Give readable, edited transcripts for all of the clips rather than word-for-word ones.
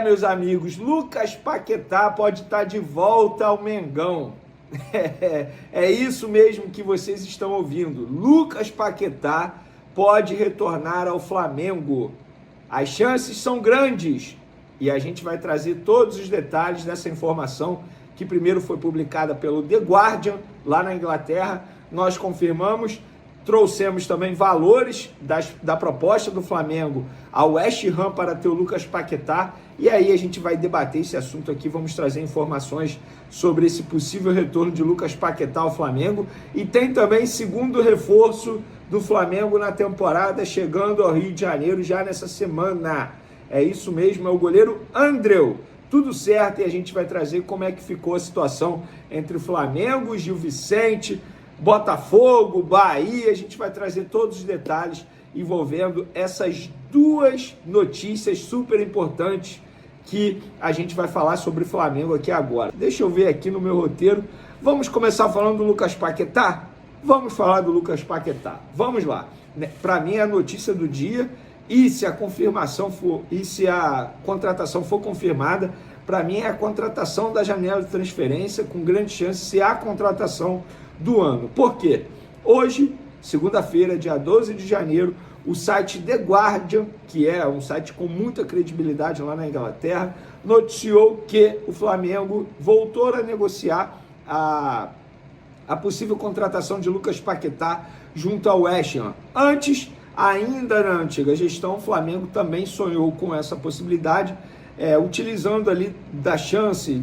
Meus amigos, Lucas Paquetá pode estar de volta ao Mengão. É isso mesmo que vocês estão ouvindo. Lucas Paquetá pode retornar ao Flamengo. As chances são grandes e a gente vai trazer todos os detalhes dessa informação que primeiro foi publicada pelo The Guardian, lá na Inglaterra. Nós confirmamos, trouxemos também valores da proposta do Flamengo ao West Ham para ter o Lucas Paquetá, e aí a gente vai debater esse assunto aqui, vamos trazer informações sobre esse possível retorno de Lucas Paquetá ao Flamengo, e tem também segundo reforço do Flamengo na temporada, chegando ao Rio de Janeiro já nessa semana. É isso mesmo, é o goleiro Andreu. Tudo certo, e a gente vai trazer como é que ficou a situação entre o Flamengo, Gil Vicente, Botafogo, Bahia. A gente vai trazer todos os detalhes envolvendo essas duas notícias super importantes que a gente vai falar sobre o Flamengo aqui agora. Deixa eu ver aqui no meu roteiro. Vamos começar falando do Lucas Paquetá? Vamos falar do Lucas Paquetá. Vamos lá. Para mim é a notícia do dia. E se a contratação for confirmada, para mim é a contratação da janela de transferência, com grande chance de ser a contratação do ano. Por quê? Hoje, segunda-feira, dia 12 de janeiro, o site The Guardian, que é um site com muita credibilidade lá na Inglaterra, noticiou que o Flamengo voltou a negociar a possível contratação de Lucas Paquetá junto ao West Ham. Antes, ainda na antiga gestão, o Flamengo também sonhou com essa possibilidade, utilizando ali da chance,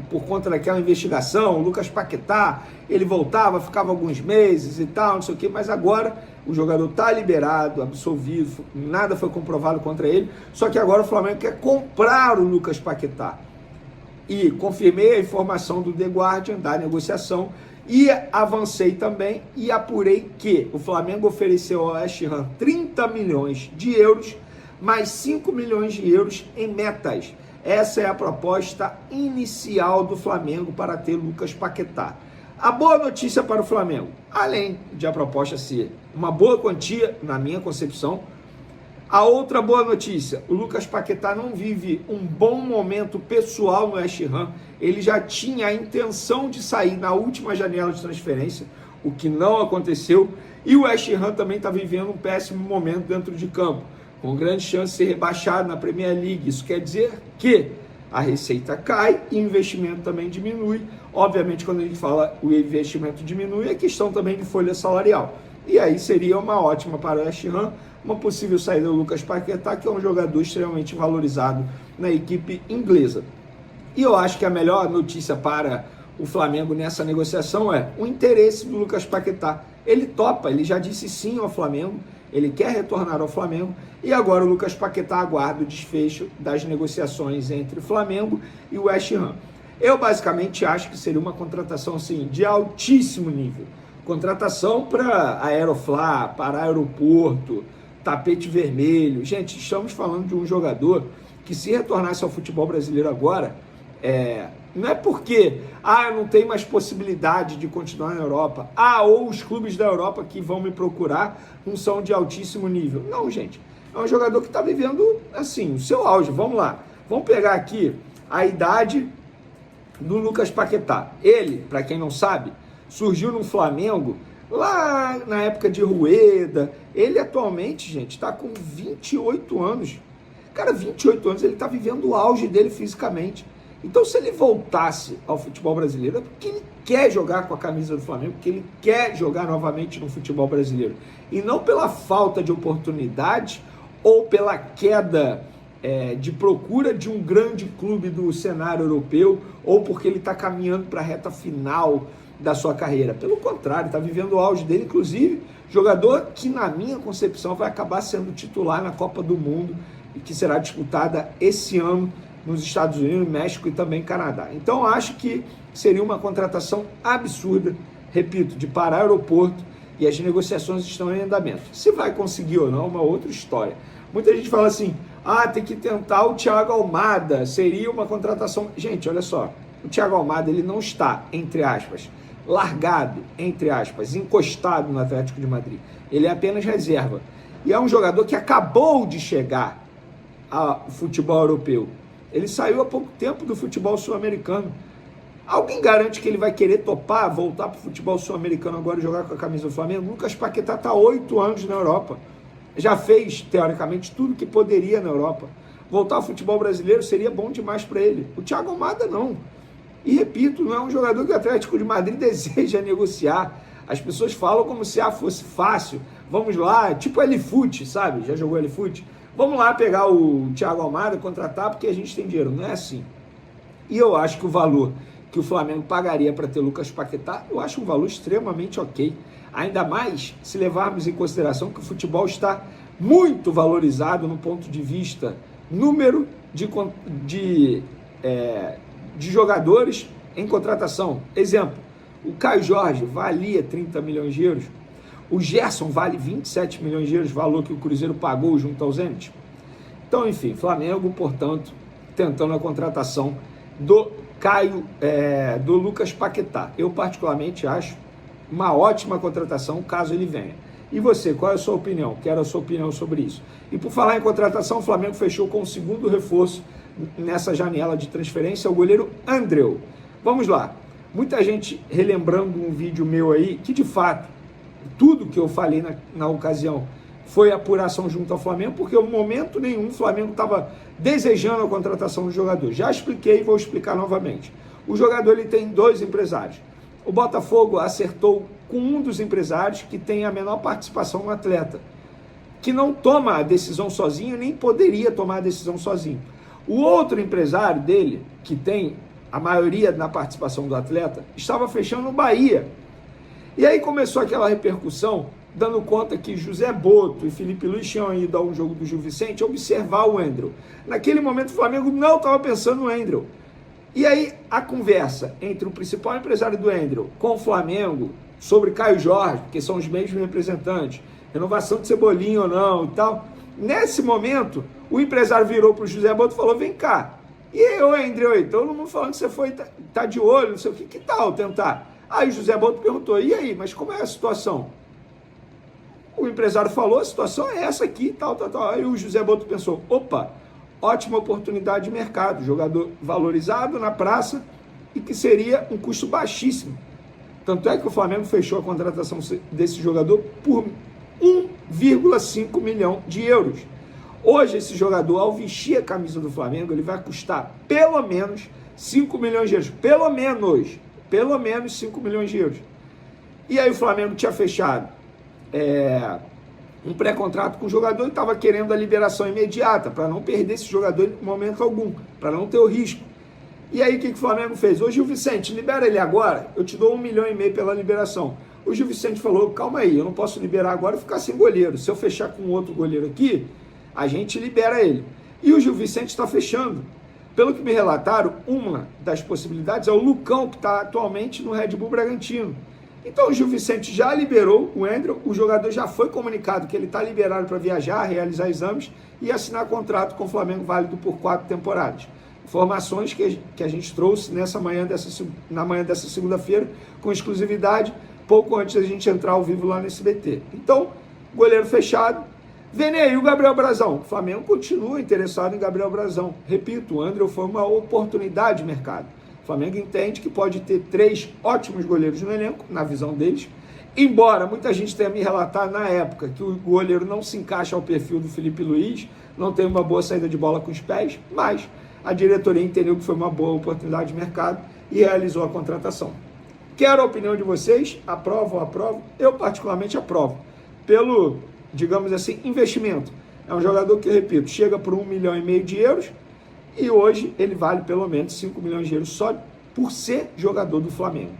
por conta daquela investigação. O Lucas Paquetá, ele voltava, ficava alguns meses e tal, não sei o quê, mas agora o jogador está liberado, absolvido, nada foi comprovado contra ele, só que agora o Flamengo quer comprar o Lucas Paquetá. E confirmei a informação do The Guardian, da negociação, e avancei também e apurei que o Flamengo ofereceu ao West Ham 30 milhões de euros, mais 5 milhões de euros em metas. Essa é a proposta inicial do Flamengo para ter Lucas Paquetá. A boa notícia para o Flamengo, além de a proposta ser uma boa quantia, na minha concepção, a outra boa notícia, o Lucas Paquetá não vive um bom momento pessoal no West Ham. Ele já tinha a intenção de sair na última janela de transferência, o que não aconteceu, e o West Ham também está vivendo um péssimo momento dentro de campo, com grande chance de ser rebaixado na Premier League. Isso quer dizer que a receita cai e o investimento também diminui. Obviamente, quando a gente fala o investimento diminui, é questão também de folha salarial. E aí seria uma ótima para o West Ham, uma possível saída do Lucas Paquetá, que é um jogador extremamente valorizado na equipe inglesa. E eu acho que a melhor notícia para o Flamengo nessa negociação é o interesse do Lucas Paquetá. Ele topa, ele já disse sim ao Flamengo, ele quer retornar ao Flamengo, e agora o Lucas Paquetá aguarda o desfecho das negociações entre o Flamengo e o West Ham. Eu basicamente acho que seria uma contratação assim, de altíssimo nível. Contratação para Aeroflá, para aeroporto, tapete vermelho. Gente, estamos falando de um jogador que, se retornasse ao futebol brasileiro agora, não é porque não tem mais possibilidade de continuar na Europa, ou os clubes da Europa que vão me procurar não são de altíssimo nível. Não, gente, é um jogador que está vivendo assim, o seu auge. Vamos lá, vamos pegar aqui a idade do Lucas Paquetá. Ele, para quem não sabe, surgiu no Flamengo lá na época de Rueda. Ele atualmente, gente, está com 28 anos. Cara, 28 anos, ele está vivendo o auge dele fisicamente. Então, se ele voltasse ao futebol brasileiro, é porque ele quer jogar com a camisa do Flamengo, porque ele quer jogar novamente no futebol brasileiro. E não pela falta de oportunidade ou pela queda de procura de um grande clube do cenário europeu, ou porque ele está caminhando para a reta final da sua carreira. Pelo contrário, está vivendo o auge dele, inclusive jogador que, na minha concepção, vai acabar sendo titular na Copa do Mundo, e que será disputada esse ano nos Estados Unidos, México e também Canadá. Então, acho que seria uma contratação absurda, repito, de parar aeroporto, e as negociações estão em andamento. Se vai conseguir ou não, é uma outra história. Muita gente fala assim, tem que tentar o Thiago Almada, seria uma contratação... Gente, olha só, o Thiago Almada, ele não está, entre aspas, largado, entre aspas, encostado no Atlético de Madrid. Ele é apenas reserva. E é um jogador que acabou de chegar ao futebol europeu. Ele saiu há pouco tempo do futebol sul-americano. Alguém garante que ele vai querer topar, voltar para o futebol sul-americano agora e jogar com a camisa do Flamengo? Lucas Paquetá está há 8 anos na Europa. Já fez, teoricamente, tudo que poderia na Europa. Voltar ao futebol brasileiro seria bom demais para ele. O Thiago Almada não. E repito, não é um jogador que o Atlético de Madrid deseja negociar. As pessoas falam como se fosse fácil. Vamos lá, tipo L-Foot, sabe? Já jogou L-Foot? Vamos lá pegar o Thiago Almada, contratar porque a gente tem dinheiro. Não é assim. E eu acho que o valor que o Flamengo pagaria para ter Lucas Paquetá, eu acho um valor extremamente ok. Ainda mais se levarmos em consideração que o futebol está muito valorizado no ponto de vista número de jogadores em contratação. Exemplo, o Caio Jorge valia 30 milhões de euros, o Gerson vale 27 milhões de euros, valor que o Cruzeiro pagou junto ao Zenit. Então, enfim, Flamengo, portanto, tentando a contratação do do Lucas Paquetá. Eu particularmente acho uma ótima contratação caso ele venha. E você, qual é a sua opinião? Quero a sua opinião sobre isso. E por falar em contratação, o Flamengo fechou com o segundo reforço nessa janela de transferência, o goleiro Andreu. Vamos lá. Muita gente relembrando um vídeo meu aí, que de fato, tudo que eu falei na ocasião foi apuração junto ao Flamengo, porque em momento nenhum o Flamengo estava desejando a contratação do jogador. Já expliquei e vou explicar novamente. O jogador ele tem 2 empresários. O Botafogo acertou com um dos empresários que tem a menor participação no atleta, que não toma a decisão sozinho, nem poderia tomar a decisão sozinho. O outro empresário dele, que tem a maioria na participação do atleta, estava fechando no Bahia. E aí começou aquela repercussão, dando conta que José Boto e Felipe Luiz tinham ido a um jogo do Gil Vicente observar o Endrel. Naquele momento o Flamengo não estava pensando no Endrel. E aí a conversa entre o principal empresário do Endrel com o Flamengo sobre Caio Jorge, que são os mesmos representantes, renovação de Cebolinha ou não e tal. Nesse momento, o empresário virou para o José Boto e falou: vem cá, e aí, ô Endrel, todo mundo falando que você tá de olho, não sei o que tal tentar. Aí o José Boto perguntou: e aí, mas como é a situação? O empresário falou: a situação é essa aqui, tal. Aí o José Boto pensou: opa, ótima oportunidade de mercado, jogador valorizado na praça e que seria um custo baixíssimo. Tanto é que o Flamengo fechou a contratação desse jogador por 1,5 milhão de euros. Hoje esse jogador, ao vestir a camisa do Flamengo, ele vai custar pelo menos 5 milhões de euros. Pelo menos 5 milhões de euros. E aí o Flamengo tinha fechado um pré-contrato com o jogador e estava querendo a liberação imediata, para não perder esse jogador em momento algum, para não ter o risco. E aí o que o Flamengo fez? Ô Gil Vicente, libera ele agora, eu te dou 1,5 milhão pela liberação. O Gil Vicente falou: calma aí, eu não posso liberar agora e ficar sem goleiro. Se eu fechar com outro goleiro aqui, a gente libera ele. E o Gil Vicente está fechando. Pelo que me relataram, uma das possibilidades é o Lucão, que está atualmente no Red Bull Bragantino. Então o Gil Vicente já liberou o Endrel, o jogador já foi comunicado que ele está liberado para viajar, realizar exames e assinar contrato com o Flamengo válido por 4 temporadas. Informações que a gente trouxe na manhã dessa segunda-feira, com exclusividade, pouco antes da gente entrar ao vivo lá no SBT. Então, goleiro fechado. Vem aí o Gabriel Brazão. O Flamengo continua interessado em Gabriel Brazão. Repito, o Andrel foi uma oportunidade de mercado. O Flamengo entende que pode ter 3 ótimos goleiros no elenco, na visão deles, embora muita gente tenha me relatado na época que o goleiro não se encaixa ao perfil do Felipe Luiz, não tem uma boa saída de bola com os pés, mas a diretoria entendeu que foi uma boa oportunidade de mercado e realizou a contratação. Quero a opinião de vocês, aprovam ou aprovam? Eu particularmente aprovo, pelo, digamos assim, investimento. É um jogador que, repito, chega por 1,5 milhão de euros, e hoje ele vale pelo menos 5 milhões de euros só por ser jogador do Flamengo.